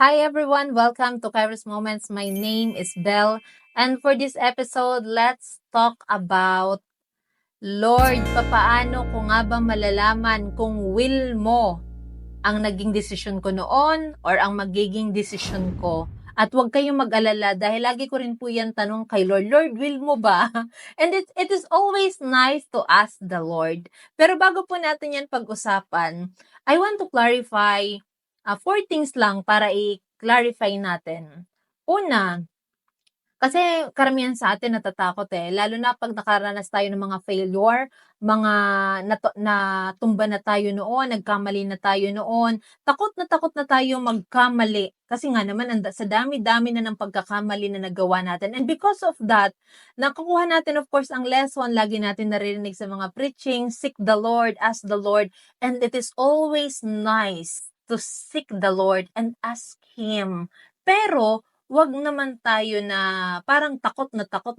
Hi everyone, welcome to Kairos Moments. My name is Belle, and for this episode, let's talk about Lord, papaano ko nga ba malalaman kung will mo ang naging desisyon ko noon or ang magiging desisyon ko? At huwag kayong mag-alala dahil lagi ko rin po yan tanong kay Lord, Lord, will mo ba? And it is always nice to ask the Lord. Pero bago po natin yan pag-usapan, I want to clarify four things lang para i-clarify natin. Una, kasi karamihan sa atin natatakot lalo na pag nakaranas tayo ng mga failure, mga natumba na tayo noon, nagkamali na tayo noon, takot na tayo magkamali. Kasi nga naman, sa dami-dami na ng pagkakamali na nagawa natin. And because of that, nakukuha natin of course ang lesson, lagi natin naririnig sa mga preaching, seek the Lord, ask the Lord, and it is always nice to seek the Lord and ask Him. Pero, wag naman tayo na parang takot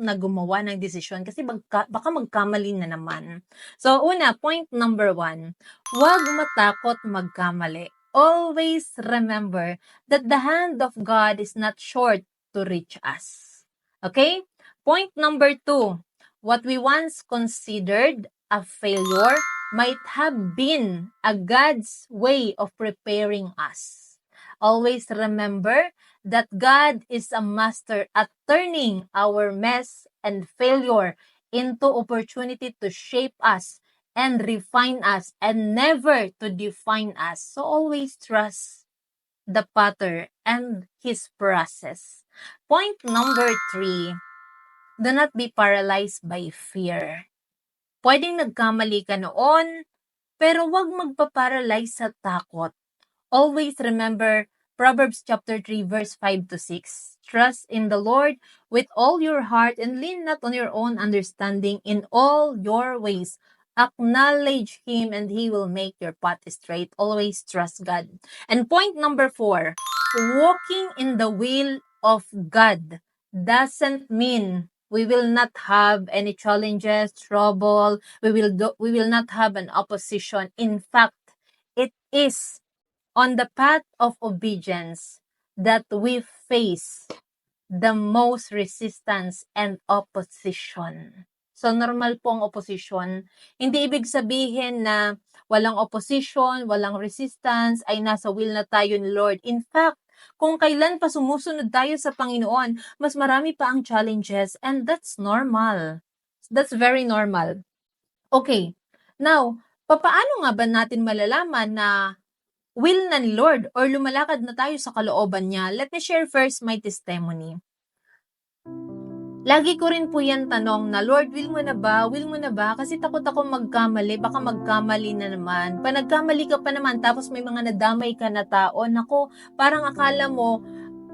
na gumawa ng desisyon kasi baka magkamali na naman. So, point number 1, wag matakot magkamali. Always remember that the hand of God is not short to reach us. Okay? Point number 2, what we once considered a failure might have been a God's way of preparing us. Always remember that God is a master at turning our mess and failure into opportunity to shape us and refine us and never to define us. So always trust the Potter and His process. Point number 3, do not be paralyzed by fear. Pwedeng nagkamali ka noon, pero wag magpa-paralyze sa takot. Always remember Proverbs chapter 3 verse 5 to 6. Trust in the Lord with all your heart and lean not on your own understanding. In all your ways, acknowledge Him and He will make your path straight. Always trust God. And point number 4, walking in the will of God doesn't mean we will not have any challenges, trouble. We will not have an opposition. In fact, it is on the path of obedience that we face the most resistance and opposition. So, normal po ang opposition. Hindi ibig sabihin na walang opposition, walang resistance, ay nasa will na tayo ni Lord. In fact, kung kailan pa sumusunod tayo sa Panginoon, mas marami pa ang challenges and that's normal. That's very normal. Okay, now, papaano nga ba natin malalaman na will na ni Lord or lumalakad na tayo sa kalooban niya? Let me share first my testimony. Lagi ko rin po yan tanong na, Lord, will mo na ba? Will mo na ba? Kasi takot ako magkamali, baka magkamali na naman. Pa nagkamali ka pa naman, tapos may mga nadamay ka na tao. Nako, parang akala mo,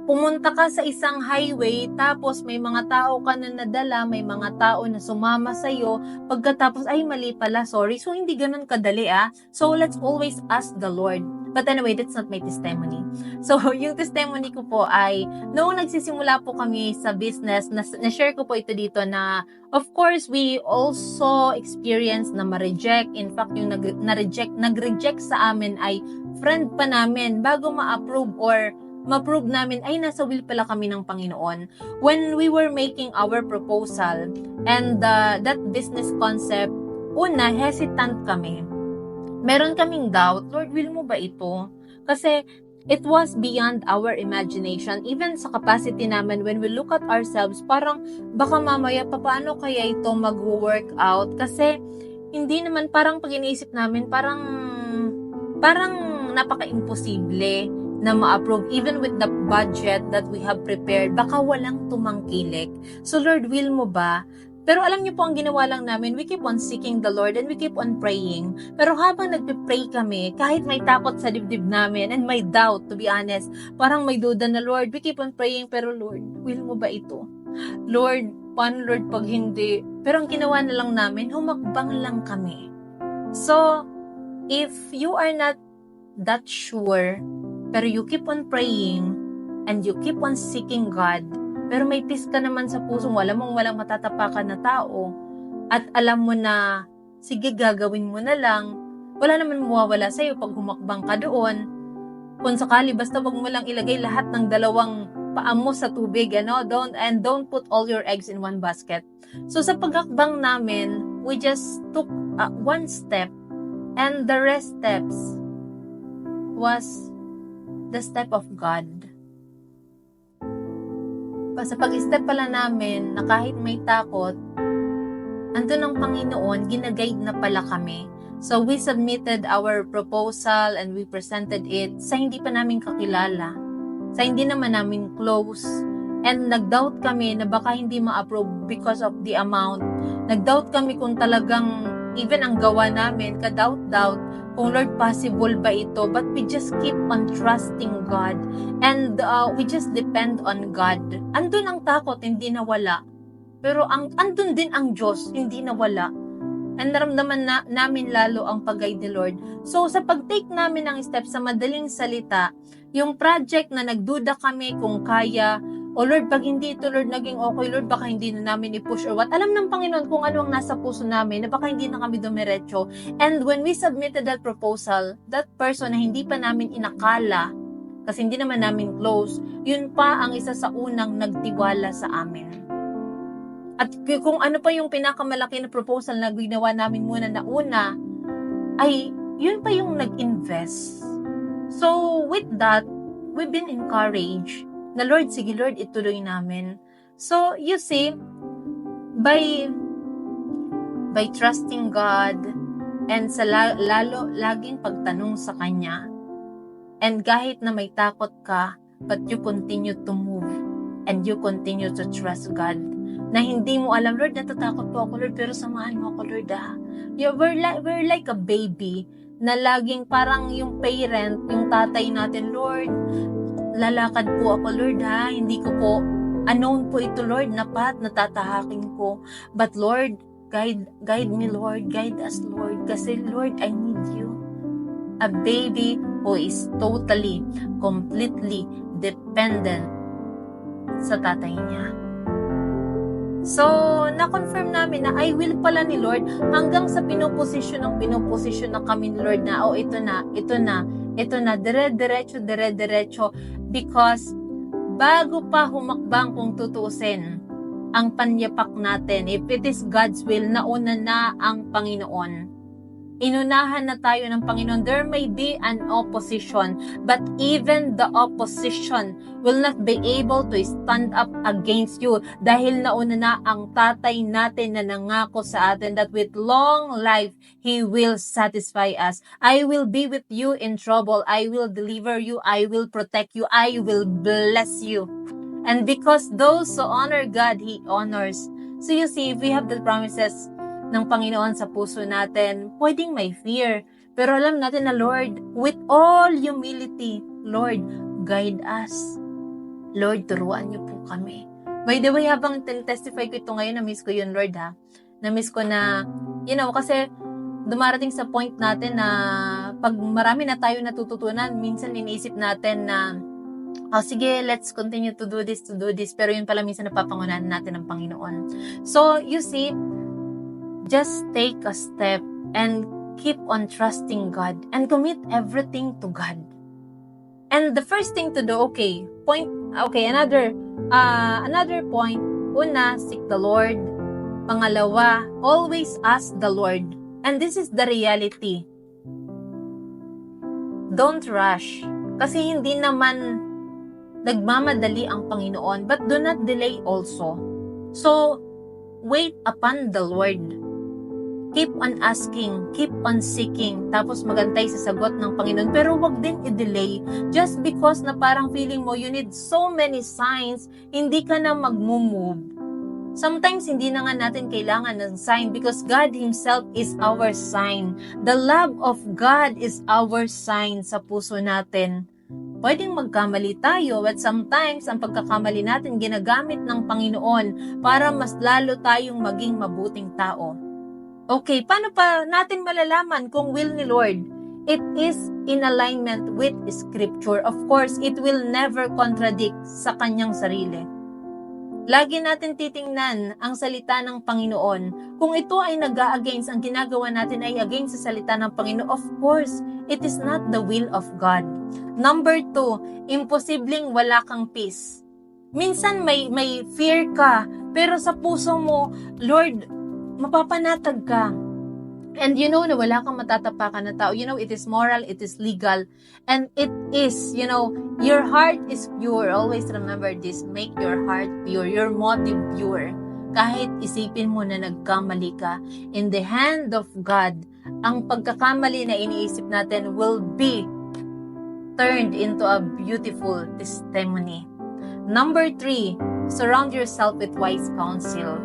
pumunta ka sa isang highway, tapos may mga tao ka na nadala, may mga tao na sumama sa'yo, pagkatapos, ay mali pala, sorry. So, hindi ganun kadali So, let's always ask the Lord. But anyway, that's not my testimony. So, yung testimony ko po ay, noong nagsisimula po kami sa business, na-share ko po ito dito na, of course, we also experience na ma-reject. In fact, yung nag-reject sa amin ay friend pa namin bago ma-approve or ma-prove namin ay nasa will pala kami ng Panginoon. When we were making our proposal and that business concept, una, hesitant kami. Meron kaming doubt, Lord, will mo ba ito? Kasi it was beyond our imagination. Even sa capacity namin, when we look at ourselves, parang baka mamaya, paano kaya ito mag-work out? Kasi hindi naman, parang pag iniisip namin, parang napaka-imposible na ma-approve. Even with the budget that we have prepared, baka walang tumangkilik. So Lord, will mo ba? Pero alam niyo po, ang ginawa lang namin, we keep on seeking the Lord and we keep on praying. Pero habang nagpe-pray kami, kahit may takot sa dibdib namin and may doubt, to be honest, parang may duda na, Lord, we keep on praying, pero Lord, will mo ba ito? Lord, paano Lord pag hindi? Pero ang ginawa na lang namin, humakbang lang kami. So, if you are not that sure, pero you keep on praying and you keep on seeking God, pero may peace ka naman sa puso mo, alam mong walang matatapakan na tao, at alam mo na, sige, gagawin mo na lang, wala naman mawawala sa'yo pag humakbang ka doon, kung sakali, basta wag mo lang ilagay lahat ng dalawang paa mo sa tubig, don't put all your eggs in one basket. So sa paghakbang namin, we just took one step, and the rest steps was the step of God. Sa pag-step pala namin, na kahit may takot, andun ang Panginoon, ginaguide na pala kami. So we submitted our proposal and we presented it sa hindi pa namin kakilala, sa hindi naman namin close. And nag-doubt kami na baka hindi ma-approve because of the amount. Nag-doubt kami kung talagang, even ang gawa namin, ka-doubt-doubt, kung Lord, possible ba ito? But we just keep on trusting God. And we just depend on God. Andun ang takot, hindi nawala. Pero andun din ang Diyos, hindi nawala. And naramdaman namin lalo ang pag-guide ni Lord. So, sa pag-take namin ng steps, sa madaling salita, yung project na nagduda kami kung kaya, o Lord, pag hindi ito, Lord, naging okay, Lord, baka hindi na namin i-push or what. Alam ng Panginoon kung ano ang nasa puso namin, na baka hindi na kami dumiretso. And when we submitted that proposal, that person na hindi pa namin inakala, kasi hindi naman namin close, yun pa ang isa sa unang nagtiwala sa amin. At kung ano pa yung pinakamalaki na proposal na ginawa namin muna na una, ay yun pa yung nag-invest. So with that, we've been encouraged na Lord, sige Lord, ituloy namin. So you see, by trusting God and sa laging pagtanong sa Kanya, and kahit na may takot ka, but you continue to move and you continue to trust God, na hindi mo alam, Lord, natatakot po ako, Lord, pero samahan mo ako, Lord, we're like a baby, na laging parang yung parent, yung tatay natin, Lord, lalakad po ako, Lord, hindi ko po, unknown po ito, Lord, natatahakin ko, but Lord, guide me, Lord, guide us, Lord, kasi, Lord, I need you. A baby who is totally, completely dependent sa tatay niya. So, na-confirm namin na I will pala ni Lord hanggang sa pinoposisyon na kami ni Lord na, ito na, dire-diretso, because bago pa humakbang kung tutusin ang panyapak natin, if it is God's will, nauna na ang Panginoon. Inunahan na tayo ng Panginoon. There may be an opposition, but even the opposition will not be able to stand up against you dahil nauna na ang tatay natin na nangako sa atin that with long life, He will satisfy us. I will be with you in trouble. I will deliver you. I will protect you. I will bless you. And because those who honor God, He honors. So you see, if we have the promises ng Panginoon sa puso natin, pwedeng may fear. Pero alam natin na, Lord, with all humility, Lord, guide us. Lord, turuan niyo po kami. By the way, habang testify ko ito ngayon, na-miss ko yun, Lord, Na-miss ko na, kasi dumarating sa point natin na pag marami na tayo natututunan, minsan iniisip natin na, sige, let's continue to do this. Pero yun pala minsan napapangunahan natin ng Panginoon. So, you see, just take a step and keep on trusting God and commit everything to God. And the first thing to do, another point, una, seek the Lord. Pangalawa, always ask the Lord. And this is the reality. Don't rush. Kasi hindi naman nagmamadali ang Panginoon, but do not delay also. So, wait upon the Lord. Keep on asking, keep on seeking, tapos magantay sa sagot ng Panginoon. Pero wag din i-delay. Just because na parang feeling mo, you need so many signs, hindi ka na mag-move. Sometimes, hindi na nga natin kailangan ng sign because God Himself is our sign. The love of God is our sign sa puso natin. Pwedeng magkamali tayo, but sometimes, ang pagkakamali natin ginagamit ng Panginoon para mas lalo tayong maging mabuting tao. Okay, paano pa natin malalaman kung will ni Lord? It is in alignment with Scripture. Of course, it will never contradict sa kanyang sarili. Lagi natin titingnan ang salita ng Panginoon. Kung ito ay nag-a-against, ang ginagawa natin ay against sa salita ng Panginoon, of course, it is not the will of God. Number 2, imposibleng wala kang peace. Minsan may fear ka, pero sa puso mo, Lord, mapapanatag ka. And you know na wala kang matatapakan na tao. You know, it is moral, it is legal, and it is, you know, your heart is pure. Always remember this, make your heart pure, your motive pure. Kahit isipin mo na nagkamali ka, in the hand of God, ang pagkakamali na iniisip natin will be turned into a beautiful testimony. Number 3, surround yourself with wise counsel.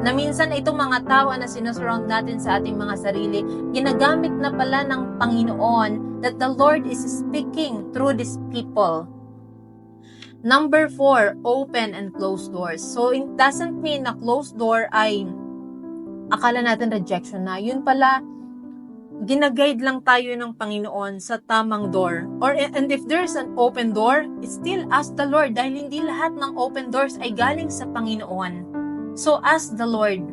Na minsan itong mga tao na sinusurround natin sa ating mga sarili, ginagamit na pala ng Panginoon that the Lord is speaking through these people. Number 4, open and close doors. So it doesn't mean na closed door ay akala natin rejection na. Yun pala, ginaguide lang tayo ng Panginoon sa tamang door. And if there's an open door, still ask the Lord dahil hindi lahat ng open doors ay galing sa Panginoon. So ask the Lord.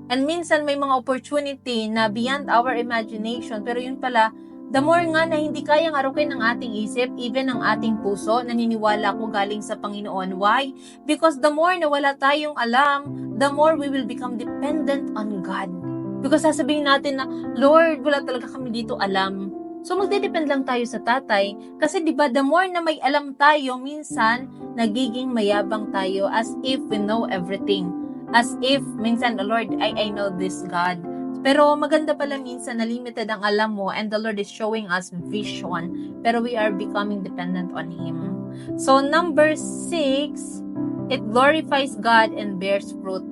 And minsan may mga opportunity na beyond our imagination, pero yun pala, the more nga na hindi kayang arukin ng ating isip, even ng ating puso, naniniwala ko galing sa Panginoon. Why? Because the more na wala tayong alam, the more we will become dependent on God. Because sasabihin natin na, Lord, wala talaga kami dito alam. So magdedepend lang tayo sa tatay. Kasi diba, the more na may alam tayo, minsan, nagiging mayabang tayo as if we know everything. As if, minsan, Lord, I know this, God. Pero maganda pala minsan na limited ang alam mo and the Lord is showing us vision. Pero we are becoming dependent on Him. So, number 6, it glorifies God and bears fruit.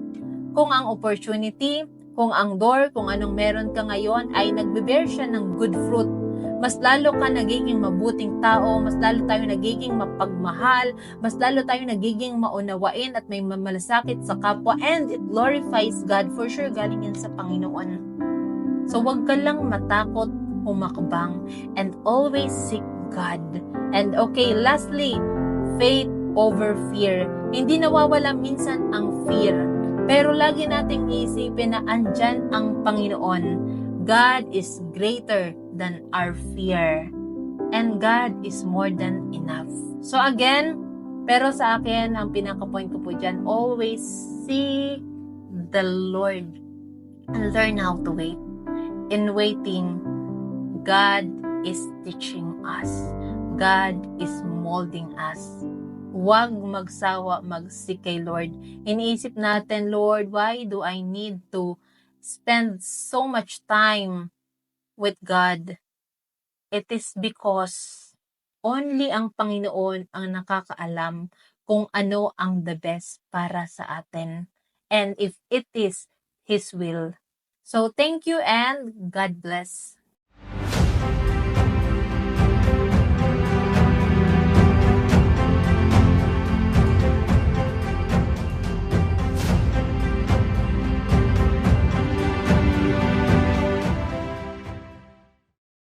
Kung ang opportunity, kung ang door, kung anong meron ka ngayon ay nagbe-bear siya ng good fruit, mas lalo ka nagiging mabuting tao, mas lalo tayo nagiging mapagmahal, mas lalo tayo nagiging maunawain at may mamalasakit sa kapwa, and it glorifies God. For sure, galing yan sa Panginoon. So, wag ka lang matakot, umakbang, and always seek God. And okay, lastly, faith over fear. Hindi nawawala minsan ang fear, pero lagi nating isipin na andyan ang Panginoon. God is greater than our fear. And God is more than enough. So again, pero sa akin, ang pinaka-point ko po dyan, always see the Lord and learn how to wait. In waiting, God is teaching us. God is molding us. Huwag magsawa, magsik kay Lord. Iniisip natin, Lord, why do I need to spend so much time with God? It is because only ang Panginoon ang nakakaalam kung ano ang the best para sa atin. And if it is His will. So thank you and God bless.